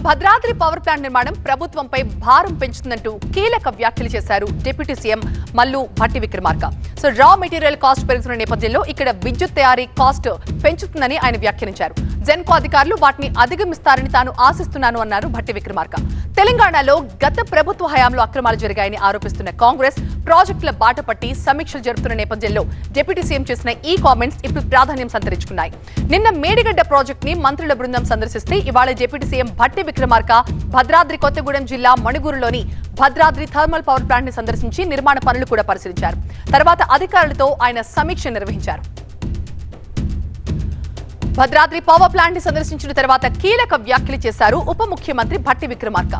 Bhadradri power plant నిర్మాణం ప్రభుత్వంపై భారం పెంచుతుందంటూ కీలక వ్యాఖ్యలు చేశారు deputy CM Mallu Bhatti Vikramarka. Raw material cost పెరుగుతున్న నేపథ్యంలో ఇక్కడ విద్యుత్ తయారీ కాస్ట్ పెంచుతుందని ఆయన వ్యాఖ్యానించారు. జెన్కో అధికారులు వాటిని అధిగమిస్తారని తాను ఆశిస్తున్నాను అన్నారు భట్టి విక్రమార్క. తెలంగాణలో గత ప్రభుత్వ హయాంలో అక్రమాలు జరిగాయని ఆరోపిస్తున్న కాంగ్రెస్ ప్రాజెక్టుల బాట పట్టి సమీక్షలు జరుపుతున్న నేపథ్యంలో డిప్యూటీ సీఎం చేసిన ఈ కామెంట్స్ ఇప్పుడు ప్రాధాన్యం సంతరించుకున్నాయి. నిన్న మేడిగడ్డ ప్రాజెక్ట్ ని మంత్రుల బృందం సందర్శిస్తే ఇవాళ డిప్యూటీ సీఎం భట్టి విక్రమార్క భద్రాద్రి కొత్తగూడెం జిల్లా మణుగూరులోని భద్రాద్రి థర్మల్ పవర్ ప్లాంట్ ని సందర్శించి నిర్మాణ పనులు కూడా పరిశీలించారు. తర్వాత అధికారులతో ఆయన సమీక్ష నిర్వహించారు. భద్రాద్రి పవర్ ప్లాంట్ ని సందర్శించిన తర్వాత కీలక వ్యాఖ్యలు చేశారు ఉప ముఖ్యమంత్రి భట్టి విక్రమార్క.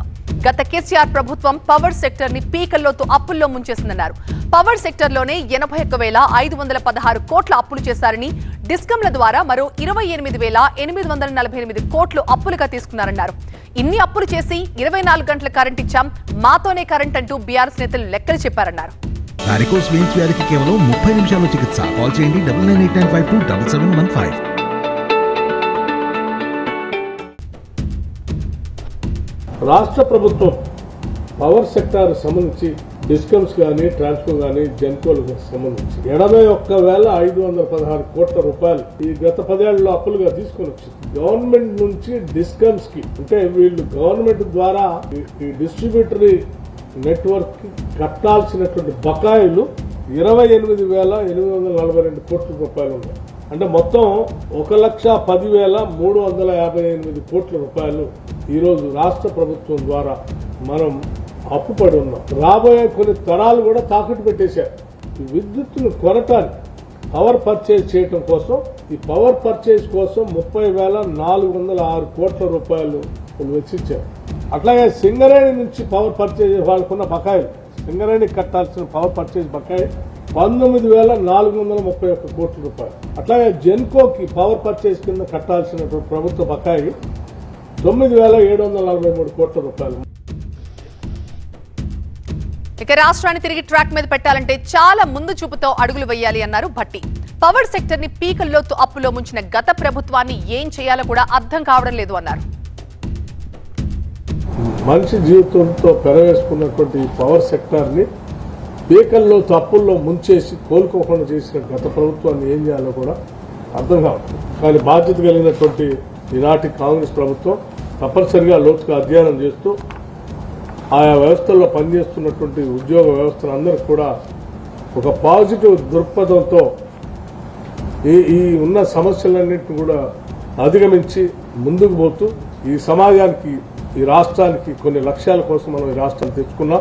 గత కేసీఆర్ ప్రభుత్వం పవర్ సెక్టర్ ని పీకల్లోతు అప్పుల్లో ముంచేసిందన్నారు. పవర్ సెక్టర్ లోనే 81,516 కోట్ల అప్పులు చేశారని, డిస్కంల ద్వారా మరో 28,848 కోట్లు అప్పులుగా తీసుకున్నారన్నారు. ఇన్ని అప్పులు చేసి 24 గంటల కరెంట్ ఇచ్చాం, మాతోనే కరెంట్ అంటూ బీఆర్ఎస్ నేతలు లెక్కలు చెప్పారన్నారు. వారికోస్ వెయిన్స్ వ్యాధికి కేవలం 30 నిమిషాల్లో చికిత్స. కాల్ చేయండి 9989527715. రాష్ట్ర ప్రభుత్వం పవర్ సెక్టార్ సంబంధించి డిస్కమ్స్ కానీ, ట్రాన్స్కో కానీ, జెన్కోలకు సంబంధించి 81,516 కోట్ల రూపాయలు ఈ గత 10 ఏళ్లలో అప్పులుగా తీసుకొని వచ్చింది. గవర్నమెంట్ నుంచి డిస్కమ్స్ కి, అంటే వీళ్ళు గవర్నమెంట్ ద్వారా ఈ డిస్ట్రిబ్యూటరీ నెట్వర్క్ కి కట్టాల్సినటువంటి బకాయిలు 28,842 కోట్ల రూపాయలు ఉన్నాయి. అంటే మొత్తం 1,10,358 కోట్ల రూపాయలు ఈరోజు రాష్ట్ర ప్రభుత్వం ద్వారా మనం అప్పుపడి ఉన్నాం. రాబోయే కొన్ని తరాలు కూడా తాకట్టు పెట్టేశారు. ఈ విద్యుత్తును కొనటానికి పవర్ పర్చేజ్ చేయటం కోసం, ఈ పవర్ పర్చేజ్ కోసం 30,406 కోట్ల రూపాయలు వెచ్చించారు. అట్లాగే సింగరేణి నుంచి పవర్ పర్చేజ్ వాళ్ళకున్న బకాయిలు, సింగరేణికి కట్టాల్సిన పవర్ పర్చేజ్ బకాయి 19,431 కోట్ల రూపాయలు. అట్లాగే జెన్కోకి పవర్ పర్చేజ్ కింద కట్టాల్సినటువంటి ప్రభుత్వ బకాయి 9,743 కోట్ల రూపాయలు. ఇక రాష్ట్రాన్ని తిరిగి ట్రాక్ మీద పెట్టాలంటే చాలా ముందు చూపుతో అడుగులు వేయాలి అన్నారు భట్టి. పవర్ సెక్టర్ ని పీకల్లోతు అప్పులో ముంచిన గత ప్రభుత్వాన్ని ఏం చేయాలో కూడా అర్థం కావడం లేదు అన్నారు. మనిషి జీవితంతో పెరవేసుకున్నటువంటి పవర్ సెక్టార్ ని పీకల్లోతు అప్పుల్లో ముంచేసి కోలుకోకుండా చేసిన గత ప్రభుత్వాన్ని ఏం చేయాలో కూడా అర్థం కావట్లేదు. కానీ బాధ్యత కలిగినటువంటి ఈనాటి కాంగ్రెస్ ప్రభుత్వం తప్పనిసరిగా లోతుగా అధ్యయనం చేస్తూ ఆయా వ్యవస్థల్లో పనిచేస్తున్నటువంటి ఉద్యోగ వ్యవస్థను అందరికీ కూడా ఒక పాజిటివ్ దృక్పథంతో ఈ ఉన్న సమస్యలన్నింటినీ కూడా అధిగమించి ముందుకు పోతూ ఈ సమాజానికి, ఈ రాష్ట్రానికి కొన్ని లక్ష్యాల కోసం మనం ఈ రాష్ట్రాన్ని తెచ్చుకున్నాం.